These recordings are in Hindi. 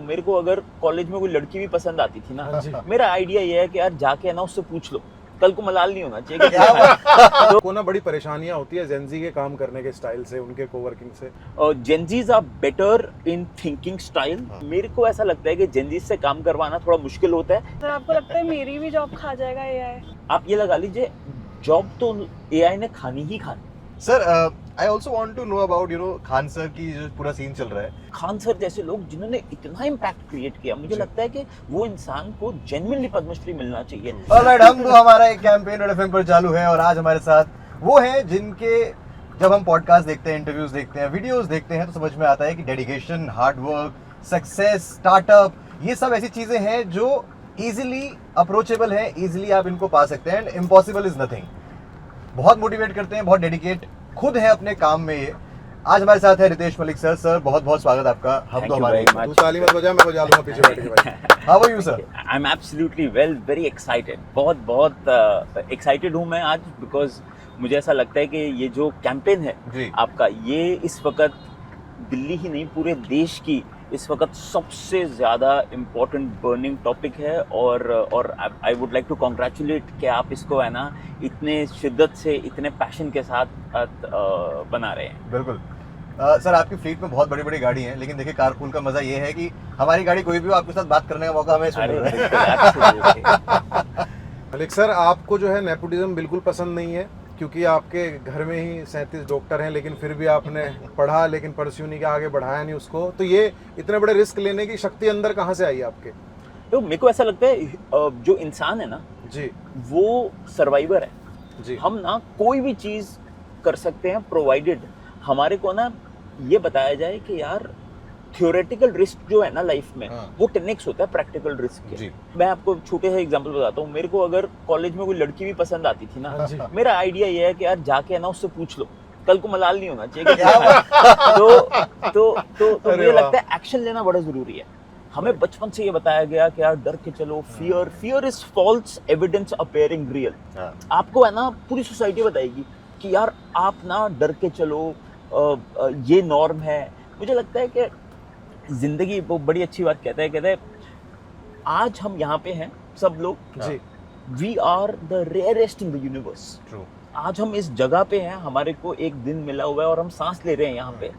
हूँ, मेरे को अगर कॉलेज में कोई लड़की भी पसंद आती थी ना, मेरा आइडिया ये है कि यार जाके है ना उससे पूछ लो, कल को मलाल नहीं होना चाहिए कि को ना बड़ी परेशानियां होती है जेनजी के काम करने के स्टाइल से, उनके कोवर्किंग से। GenZs are better in thinking style. मेरे को ऐसा लगता है कि जेनजीज से काम करवाना थोड़ा मुश्किल होता है। सर आपको लगता है मेरी भी जॉब खा जाएगा एआई? आप ये लगा लीजिए, जॉब तो एआई ने खानी ही खानी। Sir I also want to know about Khan sir की जो पूरा सीन चल रहा है। खान सर जैसे लोग जिन्होंने इतना इम्पैक्ट क्रिएट किया, मुझे लगता है कि वो इंसान को जेन्युइनली पद्मश्री मिलना चाहिए। ऑलराइट, हम तो हमारा एक कैंपेन रेड एफएम पर चालू है और आज हमारे साथ वो हैं जिनके जब हम पॉडकास्ट देखते हैं, इंटरव्यूज देखते हैं, वीडियोस देखते हैं तो समझ में आता है कि dedication, hard work, success, startup, ये सब ऐसी चीजें हैं जो इजीली अप्रोचेबल है, इजीली आप इनको पा सकते हैं एंड इम्पॉसिबल इज नथिंग। बहुत मोटिवेट करते हैं, बहुत डेडिकेट खुद है अपने काम में ये। आज हमारे साथ है रितेश मलिक सर। सर बहुत बहुत स्वागत आपका। हम तो हमारे तू ताली मत बजा, मैं बजा लूंगा पीछे बैठ के भाई। How are you sir? I am absolutely well, very excited, बहुत एक्साइटेड हूँ मैं आज, बिकॉज मुझे ऐसा लगता है कि ये जो कैंपेन है जी। आपका, ये इस वक्त दिल्ली ही नहीं पूरे देश की इस वक्त सबसे ज़्यादा इम्पोर्टेंट बर्निंग टॉपिक है। और I would like to congratulate कि आप इसको है ना इतने शिद्दत से, इतने पैशन के साथ बना रहे हैं। बिल्कुल। सर आपकी फ्लीट में बहुत बड़ी बड़ी गाड़ी है, लेकिन देखिए कारपूल का मजा ये है कि हमारी गाड़ी कोई भी हो, आपके साथ बात करने का मौका हमें इसमें मिल रहा है। मलिक सर, आपको जो है नेपोटिज्म बिल्कुल पसंद नहीं है, क्योंकि आपके घर में ही 37 डॉक्टर हैं, लेकिन फिर भी आपने पढ़ा लेकिन परस्यू नहीं किया, आगे बढ़ाया नहीं उसको। तो ये इतने बड़े रिस्क लेने की शक्ति अंदर कहाँ से आई आपके? तो मेरे को ऐसा लगता है जो इंसान है ना जी, वो सर्वाइवर है जी। हम ना कोई भी चीज़ कर सकते हैं, प्रोवाइडेड हमारे को ना ये बताया जाए कि यार थियोरेटिकल रिस्क जो है ना लाइफ में, वो 10x होता है प्रैक्टिकल रिस्क के। मैं आपको छोटे से एग्जांपल बताता हूँ। मेरे को अगर कॉलेज में कोई लड़की भी पसंद आती थी ना, मेरा आइडिया ये है कि यार जाके है ना उससे पूछ लो, कल को मलाल नहीं होना चाहिए कि तो मुझे लगता है एक्शन लेना बड़ा जरूरी है। हमें बचपन से ये बताया गया कि यार डर के चलो, fear is false evidence appearing real. आपको है ना पूरी सोसाइटी बताएगी कि यार आप ना डर के चलो, ये नॉर्म है। मुझे लगता है कि जिंदगी वो बड़ी अच्छी बात कहता है आज हम यहाँ पे हैं सब लोग, जी। We are the rarest in the universe. True. आज हम इस जगह पे हैं, हमारे को एक दिन मिला हुआ है और हम सांस ले रहे हैं यहाँ पे।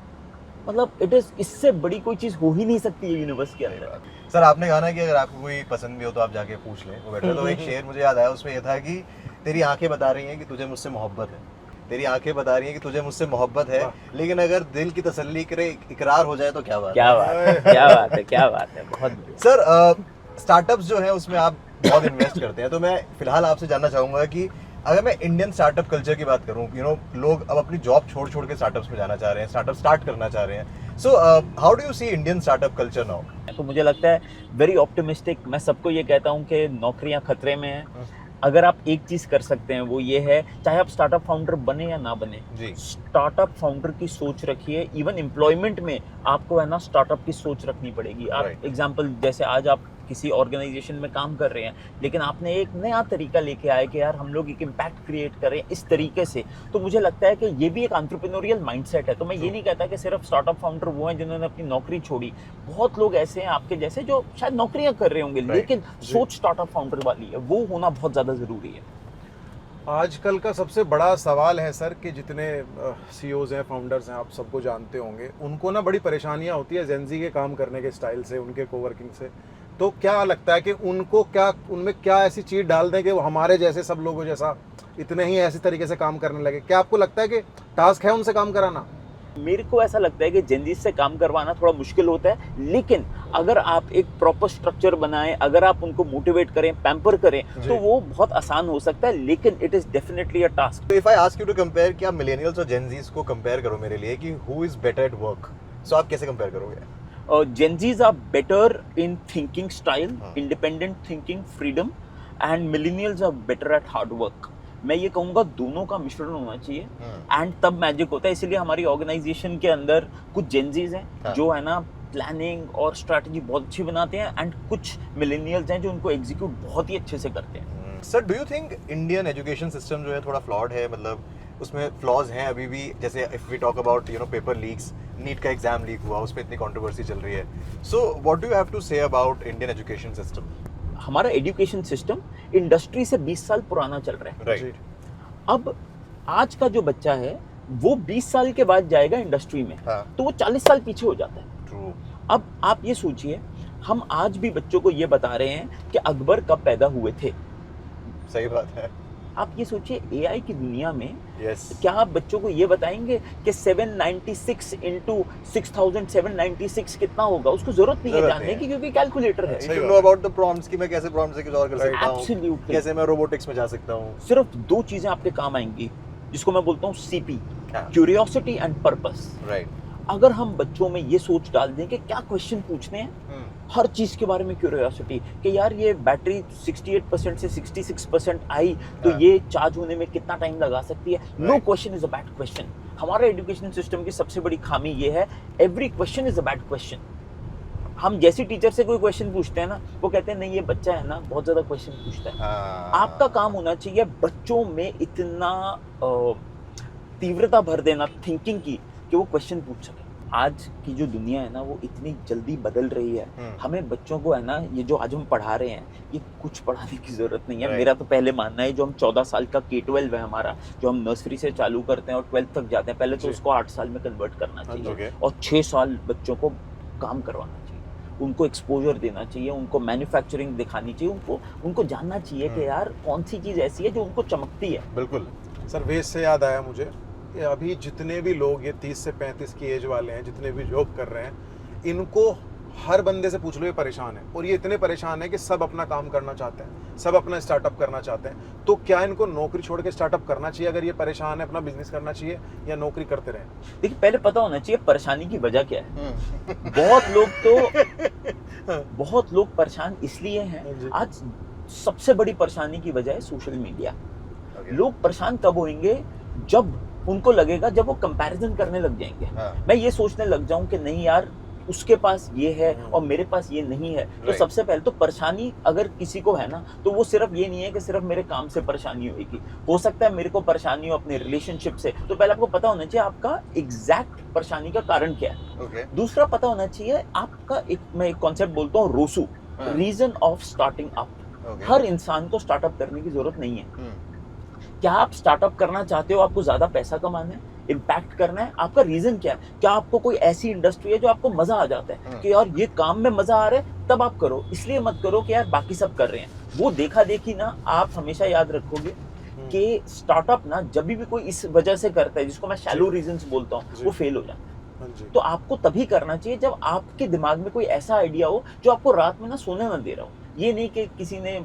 मतलब इट इज, इससे बड़ी कोई चीज हो ही नहीं सकती है यूनिवर्स के अंदर। सर आपने कहा ना कि अगर आपको कोई पसंद भी हो तो आप जाके पूछ लें, वो बेटर। तो एक शेर मुझे याद आया, उसमें यह था कि तेरी आंखें बता रही हैं कि तुझे मुझसे मोहब्बत है, तेरी आंखें बता रही हैं कि तुझे मुझसे मोहब्बत है, लेकिन अगर दिल की तसल्ली करे, इकरार हो जाए तो क्या बात है। क्या बात है। बहुत सर स्टार्टअप्स जो है उसमें आप बहुत इन्वेस्ट करते हैं, तो मैं फिलहाल आपसे जानना चाहूंगा कि अगर मैं इंडियन स्टार्टअप कल्चर की बात करूं, लोग अब अपनी जॉब छोड़ के स्टार्टअप्स में जाना चाह रहे हैं, स्टार्टअप स्टार्ट करना चाह रहे हैं। So how do you see Indian startup culture now? तो मुझे लगता है वेरी ऑप्टिमिस्टिक। मैं सबको ये कहता हूँ कि नौकरियां खतरे में हैं। अगर आप एक चीज कर सकते हैं वो ये है, चाहे आप स्टार्टअप फाउंडर बने या ना बने, स्टार्टअप फाउंडर की सोच रखिए। इवन एम्प्लॉयमेंट में आपको है ना स्टार्टअप की सोच रखनी पड़ेगी। आप एग्जांपल जैसे आज आप किसी ऑर्गेनाइजेशन में काम कर रहे हैं, लेकिन आपने एक नया तरीका लेके आए कि यार हम लोग एक इम्पैक्ट क्रिएट करें इस तरीके से, तो मुझे लगता है कि ये भी एक एंटरप्रेन्योरियल माइंडसेट है। तो मैं ये नहीं कहता कि सिर्फ स्टार्टअप फाउंडर वो हैं जिन्होंने अपनी नौकरी छोड़ी। बहुत लोग ऐसे हैं आपके जैसे जो शायद नौकरियां कर रहे होंगे, लेकिन सोच स्टार्टअप फाउंडर वाली है, वो होना बहुत ज्यादा जरूरी है। आजकल का सबसे बड़ा सवाल है सर कि जितने सीईओज हैं, फाउंडर्स हैं, आप सबको जानते होंगे, उनको ना बड़ी परेशानियां होती है जेनजी के काम करने के स्टाइल से, उनके कोवर्किंग से। तो क्या लगता है कि उनमें क्या ऐसी चीज डाल दें कि वो हमारे जैसे सब लोगों जैसा इतने ही ऐसे तरीके से काम करने लगे? क्या आपको लगता है कि टास्क है उनसे काम कराना? मेरे को ऐसा लगता है कि जेनजी से काम करवाना थोड़ा मुश्किल होता है, लेकिन अगर आप एक प्रॉपर स्ट्रक्चर बनाएं, अगर आप उनको मोटिवेट करें, पैम्पर करें, तो वो बहुत आसान हो सकता है, लेकिन it is definitely a task. If I ask you to compare, क्या मिलेनियल्स और जेनजीज को कंपेयर करो मेरे लिए कि who is better at work, so आप कैसे कंपेयर करोगे? Gen Zs are better in thinking style, independent thinking, freedom, and millennials are better at hard work. मैं ये कहूँगा दोनों का मिश्रण होना चाहिए एंड तब मैजिक होता है। इसलिए हमारी ऑर्गेनाइजेशन के अंदर कुछ जेनजीज हैं जो है ना प्लानिंग और स्ट्रैटेजी बहुत अच्छी बनाते हैं, एंड कुछ मिलेनियल्स हैं जो उनको एग्जीक्यूट बहुत ही अच्छे से करते हैं। Sir do you think Indian education system जो है थोड़ा फ्लॉड है? मतलब उसमें फ्लॉज हैं अभी भी, जैसे if we talk about paper leaks, NEET का एग्जाम लीक हुआ, उस पर इतनी कंट्रोवर्सी चल रही है. So what do you have to say about Indian education system? हमारा एजुकेशन सिस्टम इंडस्ट्री से 20 साल पुराना चल रहा है. राइट. अब आज का जो बच्चा है वो 20 साल के बाद जाएगा इंडस्ट्री में, हाँ. तो वो 40 साल पीछे हो जाता है. ट्रू. अब आप ये सोचिए, हम आज भी बच्चों को ये बता रहे हैं कि अकबर कब पैदा हुए थे. सही बात है. आप ये सोचिए, एआई की दुनिया में यस. क्या आप बच्चों को ये बताएंगे कि 796 इंटू 6796 कितना होगा? उसको जरूरत नहीं है जरूरत जानने नहीं की, क्योंकि कैलकुलेटर है. सही You बात know है. about the prompts कि मैं कैसे प्रॉम्प्ट से कुछ और कर सकता हूँ, Absolutely. कैसे मैं रोबोटिक्स में जा सकता हूँ. सिर्फ 2 चीजें आपके काम आएंगी, जिसको मैं बोलता हूँ सीपी, हाँ. Curiosity and purpose. राइट. अगर हम बच्चों में ये सोच डाल दें कि क्या क्वेश्चन पूछने हैं, हर चीज के बारे में क्यूरियोसिटी, कि यार ये बैटरी 68% से 66% आई तो हाँ. ये चार्ज होने में कितना टाइम लगा सकती है. No Right. Question is a bad question. हमारे एजुकेशन सिस्टम की सबसे बड़ी खामी ये है, every question is a bad question. हम जैसे टीचर से कोई क्वेश्चन पूछते हैं ना, वो कहते हैं नहीं ये बच्चा है ना बहुत ज्यादा क्वेश्चन पूछता है. आपका काम होना चाहिए बच्चों में इतना तीव्रता भर देना थिंकिंग की कि वो क्वेश्चन पूछ सके. आज की जो दुनिया है ना वो इतनी जल्दी बदल रही है, हमें बच्चों को है ना ये जो आज हम पढ़ा रहे हैं ये कुछ पढ़ाने की जरूरत नहीं है. Right. मेरा तो पहले मानना है जो हम 14 साल का K-12 है हमारा, जो हम नर्सरी से चालू करते हैं और 12th तक जाते हैं, पहले तो जी. उसको 8 साल में कन्वर्ट करना चाहिए Okay. और 6 साल बच्चों को काम करवाना चाहिए, उनको एक्सपोजर देना चाहिए, उनको मैन्युफैक्चरिंग दिखानी चाहिए, उनको जानना चाहिए कि यार कौन सी चीज़ ऐसी है जो उनको चमकती है. बिल्कुल. सर वेस्ट से याद आया मुझे, ये अभी जितने भी लोग ये 30 से 35 की एज वाले हैं, जितने भी जॉब कर रहे हैं, इनको हर बंदे से पूछ लो ये परेशान है, और ये इतने परेशान है कि सब अपना काम करना चाहते हैं, सब अपना स्टार्टअप करना चाहते हैं. तो क्या इनको नौकरी छोड़ के स्टार्टअप करना चाहिए अगर ये परेशान है, अपना बिजनेस करना चाहिए, या नौकरी करते रहें? देखिए पहले पता होना चाहिए परेशानी की वजह क्या है. बहुत लोग परेशान इसलिए हैं. आज सबसे बड़ी परेशानी की वजह है सोशल मीडिया. Okay. लोग परेशान कब होंगे? जब उनको लगेगा, जब वो कंपैरिजन करने लग जाएंगे. हाँ. मैं ये सोचने लग जाऊं कि नहीं यार उसके पास ये है और मेरे पास ये नहीं है. तो Right. सबसे पहले तो परेशानी अगर किसी को है ना, तो वो सिर्फ ये नहीं है कि सिर्फ मेरे काम से परेशानी होगी. हो सकता है मेरे को परेशानी हो अपने रिलेशनशिप से. तो पहले आपको पता होना चाहिए आपका एग्जैक्ट परेशानी का कारण क्या है. Okay. दूसरा पता होना चाहिए आपका मैं एक कॉन्सेप्ट बोलता हूँ रोसू, हाँ. Reason of starting up. Okay. हर इंसान को स्टार्टअप करने की जरूरत नहीं है. हम्म. क्या आप स्टार्टअप करना चाहते हो? आपको ज्यादा पैसा कमाना है, इम्पैक्ट करना है? आपका रीजन क्या है? क्या आपको कोई ऐसी इंडस्ट्री है जो आपको मजा आ जाता है कि यार ये काम में मजा आ रहा है, तब आप करो. इसलिए मत करो कि यार बाकी सब कर रहे हैं. वो देखा देखी ना, आप हमेशा याद रखोगे कि स्टार्टअप ना जब भी कोई इस वजह से करता है, जिसको मैं शैलो रीजंस बोलता हूँ, वो फेल हो जाता है. तो आपको तभी करना चाहिए जब आपके दिमाग में कोई ऐसा आइडिया हो जो आपको रात में ना सोने ना दे रहा हो. ये नहीं कि किसी ने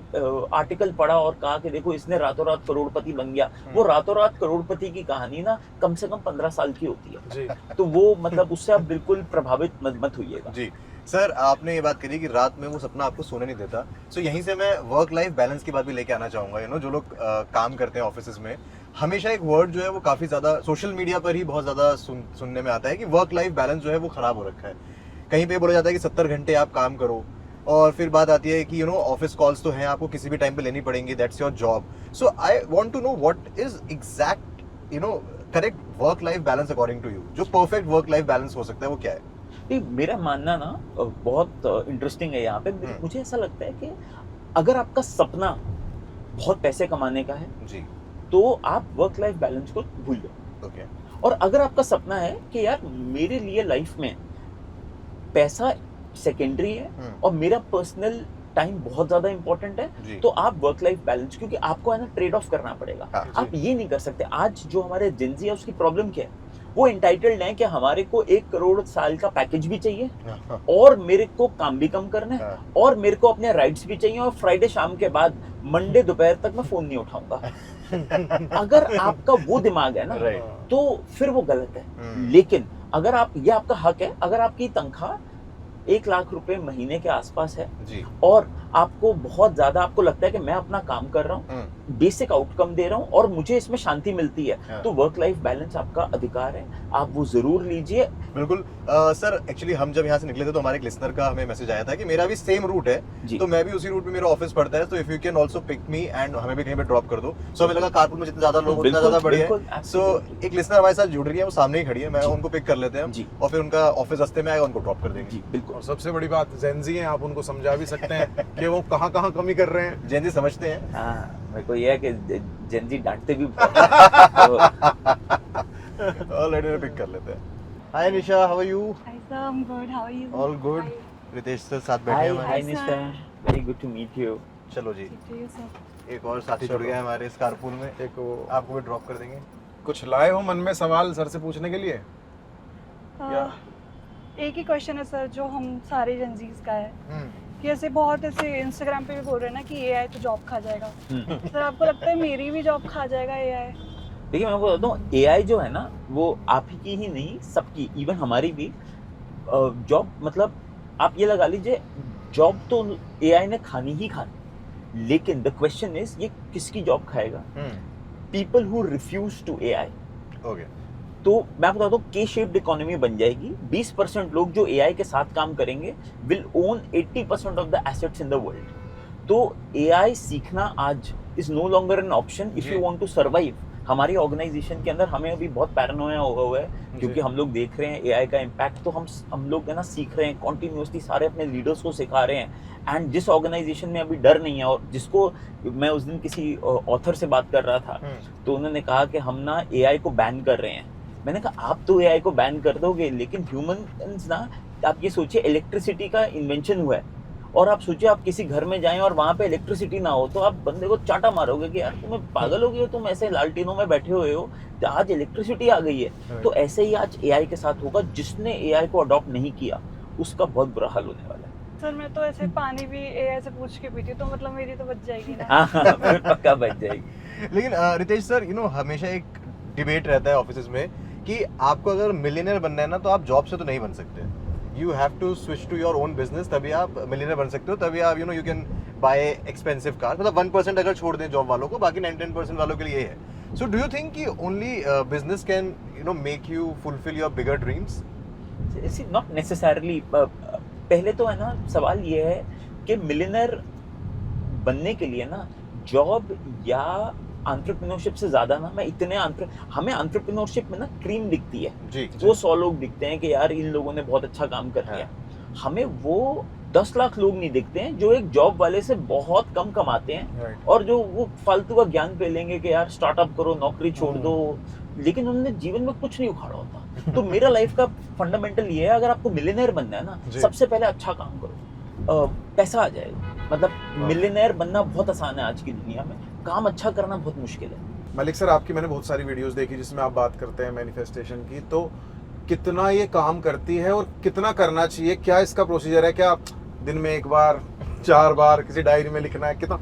आर्टिकल पढ़ा और कहा कि देखो इसने रातों रात करोड़पति बन गया. वो रातों रात करोड़पति की कहानी ना कम से कम 15 साल की होती है जी. तो वो मतलब उससे आप बिल्कुल प्रभावित मत होइएगा. जी सर, आपने ये बात करी कि रात में वो सपना आपको सोने नहीं देता. सो यहीं से मैं वर्क लाइफ बैलेंस की बात भी लेके आना चाहूँगा. यू नो, जो लोग काम करते हैं ऑफिस में, हमेशा एक वर्ड जो है वो काफ़ी ज़्यादा सोशल मीडिया पर ही बहुत ज़्यादा सुनने में आता है कि वर्क लाइफ बैलेंस जो है वो ख़राब हो रखा है. कहीं पे बोला जाता है कि 70 घंटे आप काम करो, और फिर बात आती है कि यू नो ऑफिस कॉल्स तो हैं, आपको किसी भी टाइम पे लेनी पड़ेंगी, that's your job. So I want to know what is exact you know correct work life balance according to you. जो परफेक्ट वर्क लाइफ बैलेंस हो सकता है वो क्या है? नहीं, मेरा मानना ना बहुत इंटरेस्टिंग है यहाँ पे. मुझे ऐसा लगता है कि अगर आपका सपना बहुत पैसे कमाने का है जी, तो आप वर्क लाइफ बैलेंस को भूल जाओ. ओके. और अगर आपका सपना है कि यार मेरे लिए लाइफ में पैसा सेकेंडरी है और मेरा पर्सनल टाइम बहुत ज्यादा इंपॉर्टेंट है, तो आप वर्क लाइफ बैलेंस, क्योंकि आपको है ना ट्रेड ऑफ करना पड़ेगा. हाँ, आप ये नहीं कर सकते. आज जो हमारे जेंजी है उसकी प्रॉब्लम क्या है? वो एंटाइटल्ड है कि हमारे को 1 करोड़ साल का पैकेज भी चाहिए, और मेरे को काम भी कम करना है, और मेरे को अपने राइट्स भी चाहिए, और फ्राइडे शाम के बाद मंडे दोपहर तक मैं फोन नहीं उठाऊंगा. अगर आपका वो दिमाग है ना, तो फिर वो गलत है. लेकिन अगर आप, ये आपका हक है, अगर आपकी तनख्वाह 1 लाख रुपए महीने के आसपास है जी, और आपको बहुत ज्यादा आपको लगता है कि मैं अपना काम कर रहा हूँ, बेसिक आउटकम दे रहा हूँ और मुझे इसमें शांति मिलती है, हाँ। तो वर्क लाइफ बैलेंस आपका अधिकार है, आप वो जरूर लीजिए। बिल्कुल। सर एक्चुअली हम जब यहाँ से निकले थे तो हमारे एक लिसनर का हमें मैसेज आया था कि मेरा भी सेम रूट है, जी। तो मैं भी उसी रूट में, मेरा ऑफिस पड़ता है, तो if you can also pick me and हमें भी कहीं पे ड्रॉप कर दो। सो हमें लगा कारपूल में जितने ज्यादा लोग उतना ज्यादा बढ़िया है। सो एक लिसनर हमारे साथ जुड़ रही है, वो सामने ही खड़ी है, मैं उनको पिक कर लेते हैं जी। और फिर उनका ऑफिस रास्ते में आएगा, उनको ड्रॉप कर देंगे। जी बिल्कुल। और सबसे बड़ी बात जेनजी हैं, आप उनको समझा भी सकते हैं कि वो कहाँ कहाँ कमी कर रहे हैं। जैन जी समझते हैं। हाँ, मेरे को ये है कि जेनजी डांटते भी बहुत हैं। ऑलरेडी पिक कर लेते हैं। Hi Nisha, how are you? Hi sir, I'm good. How are you? All good. Hi. Ritesh sir साथ बैठे हाय हैं हमारे। Hi sir. Nisha, very good to meet you. चलो जी, Good to you, sir. एक और साथी जुड़ गया है हमारे इस कारपूल में, एक वो आपको भी ड्रॉप कर देंगे। कुछ लाए हो मन में सवाल सर से पूछने के लिए? Uh, एक ही क्वेश्चन है सर जो हम सारे जनजीज का है कि ऐसे बहुत ऐसे इंस्टाग्राम पे भी बोल रहे हैं ना कि एआई तो जॉब खा जाएगा। सर आपको लगता है मेरी भी जॉब खा जाएगा एआई? देखिए मैं आपको बताता हूँ, एआई जो है ना वो आप ही की ही नहीं, सबकी, इवन हमारी भी जॉब, मतलब आप ये लगा लीजिए जॉब तो एआई ने खानी ही खानी, लेकिन द क्वेश्चन इज ये किसकी जॉब खाएगा? People who refuse to AI. Okay. तो मैं आपको बताता हूँ के शेप्ड इकोनॉमी बन जाएगी। 20% लोग जो एआई के साथ काम करेंगे will own 80% of the assets in the world. तो एआई सीखना आज is no longer an option if you want to survive. हमारी ऑर्गेनाइजेशन के अंदर हमें अभी बहुत पैरानोया हुआ है क्योंकि हम लोग देख रहे हैं एआई का इम्पैक्ट, तो हम लोग है ना सीख रहे हैं कॉन्टिन्यूसली, सारे अपने लीडर्स को सिखा रहे हैं। एंड जिस ऑर्गेनाइजेशन में अभी डर नहीं है, और जिसको मैं उस दिन किसी ऑथर से बात कर रहा था तो उन्होंने कहा कि हम ना एआई को बैन कर रहे हैं। मैंने कहा आप तो एआई को बैन कर दोगे, लेकिन ह्यूमंस ना, आप ये सोचिए इलेक्ट्रिसिटी का इन्वेंशन हुआ है और आप सोचिए आप किसी घर में जाएं और वहां पे इलेक्ट्रिसिटी ना हो तो आप बंदे को चाटा मारोगे कि यार तुम्हें पागल हो गए हो, तुम ऐसे लालटेनों में बैठे हुए हो, आज इलेक्ट्रिसिटी आ गई है। तो ऐसे ही आज एआई के साथ होगा, जिसने एआई को अडॉप्ट नहीं किया उसका बहुत बुरा हाल होने वाला है। सर मैं तो ऐसे पानी भी एआई से पूछ के पीती हूँ, तो मतलब मेरी तो बच जाएगी ना? हाँ फिर पक्का बच जाएगी। लेकिन रितेश सर, यू नो हमेशा एक डिबेट रहता है ऑफिस में कि आपको अगर मिलियनर बनना है ना तो आप जॉब से तो नहीं बन सकते, you have to switch to your own business, तभी आप मिलियनर बन सकते हो, तभी आप you can buy expensive car. मतलब 1% अगर छोड़ दें जॉब वालों को, बाकी 99% वालों के लिए है। सो डू यू थिंक कि only business can make you fulfil your bigger dreams? Not necessarily. पहले तो है ना सवाल ये है कि मिलियनर बनने के लिए ना जॉब या एंटरप्रेन्योरशिप से ज्यादा ना, मैं इतने हमें एंटरप्रेन्योरशिप में ना क्रीम दिखती है जी, वो 100 लोग दिखते हैं कि यार इन लोगों ने बहुत अच्छा काम कर लिया। हमें वो 10 लाख लोग नहीं दिखते हैं जो एक जॉब वाले से बहुत कम कमाते हैं और जो वो फालतू का ज्ञान पे लेंगे कि यार स्टार्टअप करो, नौकरी छोड़ दो, लेकिन उन्होंने जीवन में कुछ नहीं उखाड़ा होता। तो मेरा लाइफ का फंडामेंटल ये है, अगर आपको मिलियनेयर बनना है ना, सबसे पहले अच्छा काम करो, पैसा आ जाएगा। मतलब मिलियनेयर बनना बहुत आसान है आज की दुनिया में, काम अच्छा करना बहुत मुश्किल है। मलिक सर, आपकी मैंने बहुत सारी वीडियोस देखी जिसमें आप बात करते हैं मैनिफेस्टेशन की, तो कितना ये काम करती है और कितना करना चाहिए? क्या इसका प्रोसीजर है? क्या दिन में 1 बार, 4 बार किसी डायरी में लिखना है? कितना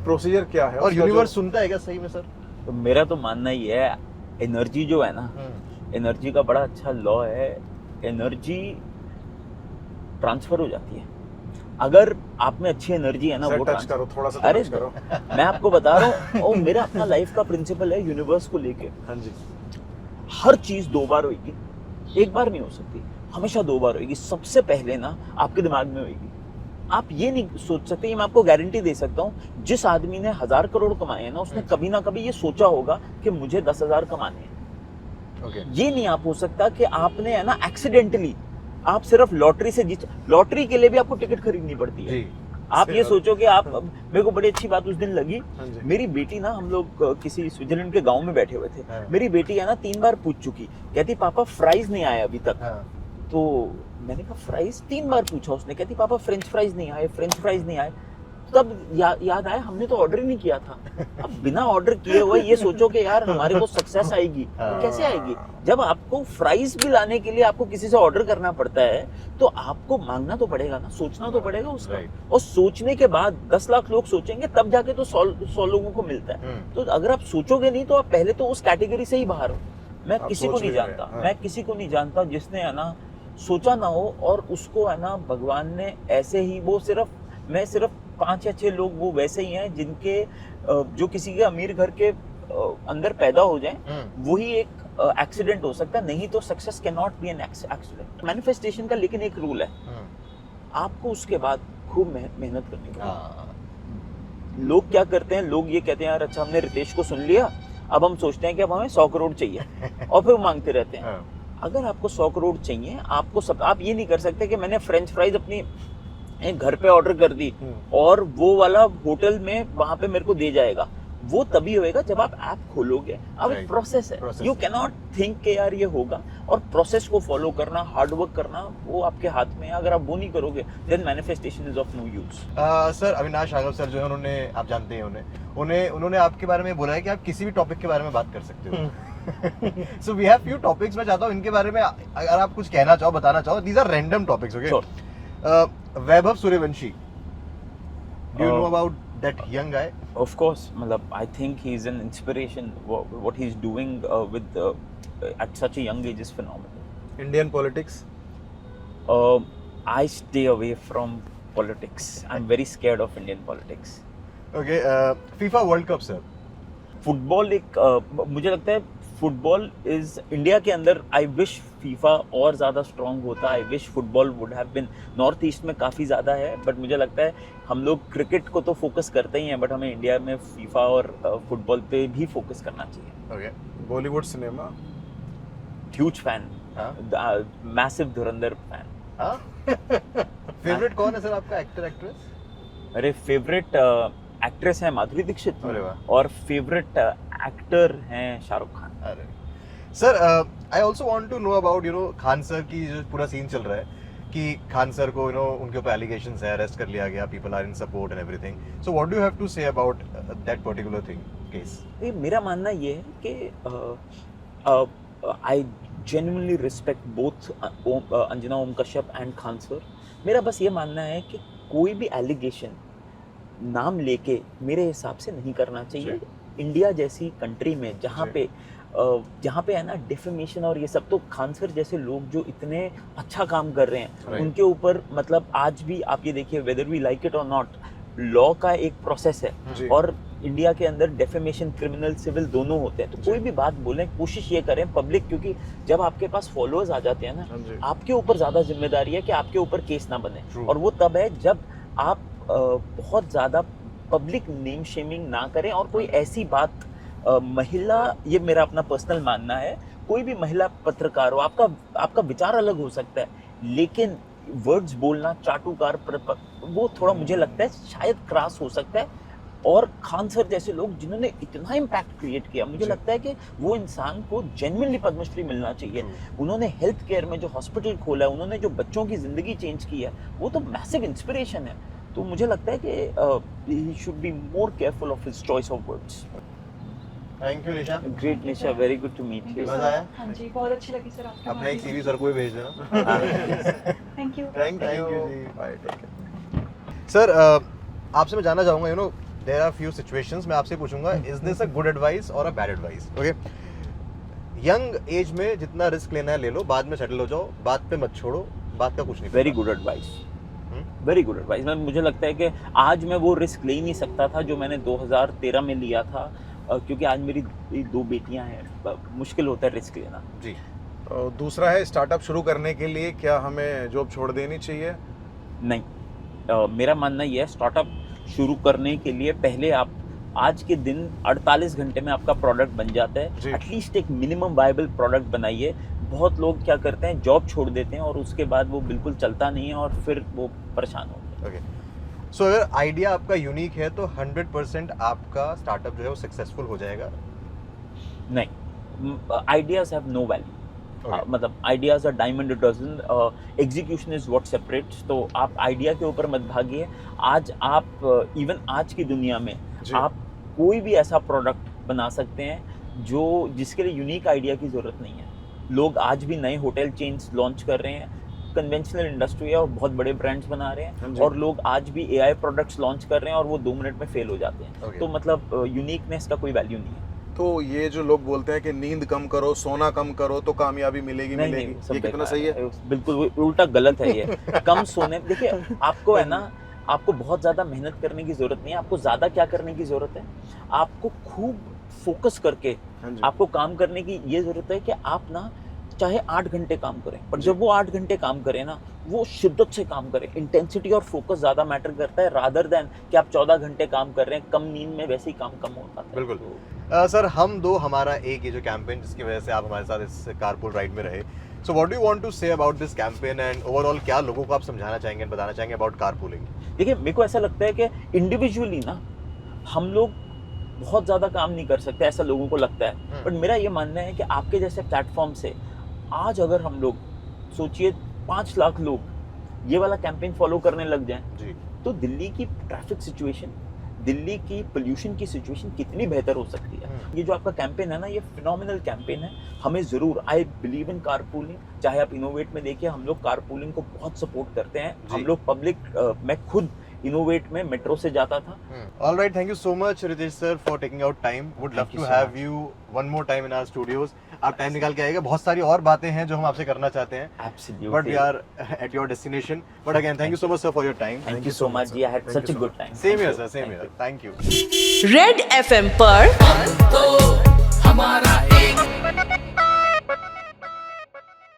प्रोसीजर क्या है? और यूनिवर्स सुनता है क्या सही में सर? तो मेरा तो मानना ये है, एनर्जी जो है ना, एनर्जी का बड़ा अच्छा लॉ है, एनर्जी ट्रांसफर हो जाती है। अगर आप में अच्छी एनर्जी है ना, वो टच करो, थोड़ा सा अरे टच करो। मैं आपको बता रहा हूँ, और मेरा अपना लाइफ का प्रिंसिपल है यूनिवर्स को लेके, हाँ जी, हर चीज 2 बार होगी, 1 बार नहीं हो सकती, हमेशा 2 बार होगी। सबसे पहले ना आपके दिमाग में होगी, आप ये नहीं सोच सकते, ये मैं आपको गारंटी दे सकता हूँ, जिस आदमी ने 1000 करोड़ कमाए हैं ना, उसने कभी ना कभी ये सोचा होगा कि मुझे 10,000 कमाने हैं। ये नहीं आप हो सकता कि आपने है ना एक्सीडेंटली, आप सिर्फ लॉटरी से जीत, लॉटरी के लिए भी आपको टिकट खरीदनी पड़ती है। आप ये सोचो कि आप, मेरे को बड़ी अच्छी बात उस दिन लगी, मेरी बेटी ना, हम लोग किसी स्विट्जरलैंड के गांव में बैठे हुए थे, मेरी बेटी है ना 3 बार पूछ चुकी, कहती पापा फ्राइज नहीं आया अभी तक। तो मैंने कहा फ्राइज? 3 बार पूछा उसने, कहती पापा फ्रेंच फ्राइज नहीं आए, फ्रेंच फ्राइज नहीं आए। तब याद आया हमने तो ऑर्डर ही नहीं किया था। अब बिना ऑर्डर किए हुए ये सोचो कि यार हमारे को सक्सेस आएगी, कैसे आएगी? जब आपको फ्राइज भी लाने के लिए आपको किसी से ऑर्डर करना पड़ता है तो आपको मांगना तो पड़ेगा ना, सोचना तो पड़ेगा उसका। और सोचने के बाद 10 लाख लोग सोचेंगे, तब जाके तो 100 लोगों को मिलता है। तो अगर आप सोचोगे नहीं तो आप पहले तो उस कैटेगरी से ही बाहर हो। मैं किसी को नहीं जानता, मैं किसी को नहीं जानता जिसने है ना सोचा ना हो और उसको है ना भगवान ने ऐसे ही, वो सिर्फ, मैं सिर्फ 5 या 6 लोग वो वैसे ही हैं जिनके जो किसी के अमीर घर के अंदर पैदा हो जाए, वही एक एक्सीडेंट हो सकता है, नहीं तो success can not be an accident. Manifestation का लेकिन एक रूल है, आपको उसके बाद खूब मेहनत करनी पड़ेगी। लोग क्या करते हैं, लोग ये कहते हैं यार अच्छा हमने रितेश को सुन लिया, अब हम सोचते हैं कि अब हमें 100 करोड़ चाहिए और फिर मांगते रहते हैं। अगर आपको 100 करोड़ चाहिए, आप ये नहीं कर सकते कि मैंने फ्रेंच फ्राइज अपनी घर पे ऑर्डर कर दी और वो वाला होटल में वहां पे मेरे को दे जाएगा। वो तभी होएगा जब आप ऐप खोलोगे। अब एक प्रोसेस है, यू कैन नॉट थिंक के यार ये होगा, और प्रोसेस को फॉलो करना, हार्ड वर्क करना, वो आपके हाथ में है। अगर आप वो नहीं करोगे then manifestation is of no use. Sir Avinash Raghav sir जो है उन्होंने, आप जानते हैं उन्होंने आपके बारे में बोला है कि आप किसी भी टॉपिक के बारे में बात कर सकते हो। So we have few topics, मैं चाहता हूँ इनके बारे में अगर आप कुछ कहना चाहो, बताना चाहो। These are random topics, okay. Vaibhav Suryavanshi, do you know about that young guy? Of course, matlab I think he is an inspiration. What he's doing with at such a young age is phenomenal. Indian politics? I stay away from politics. I'm very scared of Indian politics. Okay, FIFA World Cup sir. Football एक मुझे लगता है फुटबॉल इज इंडिया के अंदर, आई विश फीफा और ज़्यादा स्ट्रॉन्ग होता। I wish football would have been, North East में काफ़ी ज़्यादा है, बट मुझे लगता है हम लोग क्रिकेट को तो फोकस करते ही हैं, बट हमें इंडिया में फीफा और फुटबॉल पे भी फोकस करना चाहिए। Okay. Bollywood cinema? Huge fan, massive धुरंधर फैन। फेवरेट कौन है सर आपका, एक्टर एक्ट्रेस? अरे फेवरेट एक्ट्रेस है माधुरी दीक्षित और फेवरेट एक्टर हैं शाहरुख खान। अरे sir, I also want to know about Khan sir की जो पूरा सीन चल रहा है कि खान सर को उनके ऊपर एलिगेशंस है, अरेस्ट कर लिया गया, people are in support and everything. So what do you have to say about that particular thing, case? मेरा मानना ये है कि I genuinely respect both Anjana Om Kashyap and Khan sir. मेरा बस ये मानना है कि कोई भी एलिगेशन नाम लेके मेरे हिसाब से नहीं करना चाहिए। इंडिया जैसी कंट्री में जहाँ पे है ना डिफेमेशन और ये सब, तो खान सर जैसे लोग जो इतने अच्छा काम कर रहे हैं उनके ऊपर, मतलब आज भी आप ये देखिए, वेदर वी लाइक इट और नॉट, लॉ का एक प्रोसेस है और इंडिया के अंदर डेफेमेशन क्रिमिनल सिविल दोनों होते हैं। तो कोई भी बात बोलें, कोशिश ये करें पब्लिक, क्योंकि जब आपके पास फॉलोअर्स आ जाते हैं ना, आपके ऊपर ज़्यादा जिम्मेदारी है कि आपके ऊपर केस ना बने, और वो तब है जब आप बहुत ज़्यादा पब्लिक नेम शेमिंग ना करें। और कोई ऐसी बात महिला, ये मेरा अपना पर्सनल मानना है, कोई भी महिला पत्रकार हो, आपका विचार अलग हो सकता है, लेकिन वर्ड्स बोलना चाटुकार वो थोड़ा मुझे लगता है शायद क्रास हो सकता है। और खान सर जैसे लोग जिन्होंने इतना इम्पैक्ट क्रिएट किया, मुझे लगता है कि वो इंसान को जेन्युइनली पद्मश्री मिलना चाहिए। उन्होंने हेल्थ केयर में जो हॉस्पिटल खोला है, उन्होंने जो बच्चों की जिंदगी चेंज की है, वो तो मैसिव इंस्पिरेशन है। तो मुझे लगता है कि he should be more careful of his choice of words. Thank you Nisha. Great Nisha, very good to meet you. मजा आया? हाँ जी, बहुत अच्छी लगी सर आपकी। अपना एक सीवी सर को भी भेज देना। Thank you. Thank you ji, bye, take care. Sir आपसे मैं जानना चाहूँगा, देयर आर फ्यू सिचुएशंस, मैं आपसे पूछूंगा, is this a good advice or a bad advice? Okay, young age में जितना रिस्क लेना है ले लो, बाद में सेटल हो जाओ, बात पे मत छोड़ो, बात का कुछ नहीं। Very good advice, very good advice. मुझे लगता है कि आज मैं वो रिस्क ले ही नहीं सकता था जो मैंने 2013 में लिया था, क्योंकि आज मेरी 2 बेटियां हैं, मुश्किल होता है रिस्क लेना जी। दूसरा है, स्टार्टअप शुरू करने के लिए क्या हमें जॉब छोड़ देनी चाहिए? नहीं, मेरा मानना ये है, स्टार्टअप शुरू करने के लिए पहले आप आज के दिन 48 घंटे में आपका प्रोडक्ट बन जाता है। एटलीस्ट एक मिनिमम वायबल प्रोडक्ट बनाइए। बहुत लोग क्या करते हैं, जॉब छोड़ देते हैं और उसके बाद वो बिल्कुल चलता नहीं है और फिर वो परेशान होते हैं। ओके, सो अगर आइडिया आपका यूनिक है तो 100% आपका स्टार्टअप जो है वो सक्सेसफुल हो जाएगा? नहीं, आइडियाज हैव नो वैल्यू। मतलब ideas are diamond a dozen, execution is what separates. तो आप आइडिया के ऊपर मत भागिए। आज आप इवन आज की दुनिया में आप कोई भी ऐसा प्रोडक्ट बना सकते हैं जिसके लिए यूनिक आइडिया की जरूरत नहीं है। लोग आज भी नए होटल चेन्स लॉन्च कर रहे हैं, कन्वेंशनल इंडस्ट्री है और बहुत बड़े ब्रांड्स बना रहे हैं, और लोग आज भी AI प्रोडक्ट्स लॉन्च कर रहे हैं और वो 2 मिनट में फेल हो जाते हैं। तो मतलब यूनिकनेस का कोई वैल्यू नहीं है। तो ये जो लोग बोलते हैं कि नींद कम करो, सोना कम करो तो कामयाबी मिलेगी, ये कितना सही है? बिल्कुल उल्टा गलत है ये। कम सोने, देखिए आपको है ना, आपको बहुत ज़्यादा मेहनत करने की ज़रूरत नहीं है, आपको ज़्यादा क्या करने की ज़रूरत है, आपको खूब फोकस करके आपको काम करने की ये ज़रूरत है कि आप ना चाहे 8 घंटे काम करें, पर जब वो 8 घंटे काम करें ना, वो शिद्दत से काम करें। इंटेंसिटी और फोकस ज़्यादा मैटर करता है रादर देन कि आप 14 घंटे काम कर रहे हैं, कम नींद में वैसे ही काम कम हो पाता है। बिल्कुल सर, हम दो हमारा एक ये जो कैंपेन जिसकी वजह से आप हमारे साथ इस कारपूल राइड में रहे, so what do you want to say about this campaign and overall क्या लोगों को आप समझाना चाहेंगे, बताना चाहेंगे अबाउट कारपूलिंग? देखिए, मेरे को ऐसा लगता है कि इंडिविजुअली ना हम लोग बहुत ज़्यादा काम नहीं कर सकते, ऐसा लोगों को लगता है। बट मेरा ये मानना है कि आपके जैसे प्लेटफॉर्म से आज अगर हम लोग सोचिए 5 लाख लोग ये वाला कैंपेन फॉलो करने लग जाएं जी, तो दिल्ली की ट्रैफिक सिचुएशन, दिल्ली की पोल्यूशन की सिचुएशन कितनी बेहतर हो सकती है। ये जो आपका कैंपेन है ना, ये फिनोमिनल कैंपेन है। हमें ज़रूर, आई बिलीव इन कारपूलिंग, चाहे आप इनोवेट में देखिए, हम लोग कारपूलिंग को बहुत सपोर्ट करते हैं। हम लोग पब्लिक, मैं खुद इनोवेट में मेट्रो से जाता था। All right, thank you so much Ritesh sir for taking out time. Would love to have you one more time in our studios. आप टाइम निकाल के आएगा, बहुत सारी और बातें हैं जो हम आपसे करना चाहते हैं, Absolutely. But we are at your destination. But again thank you so much sir for your time. Thank you so much ji, I had such a good time. Same here sir, same here, thank you. Red FM पर तो हमारा एक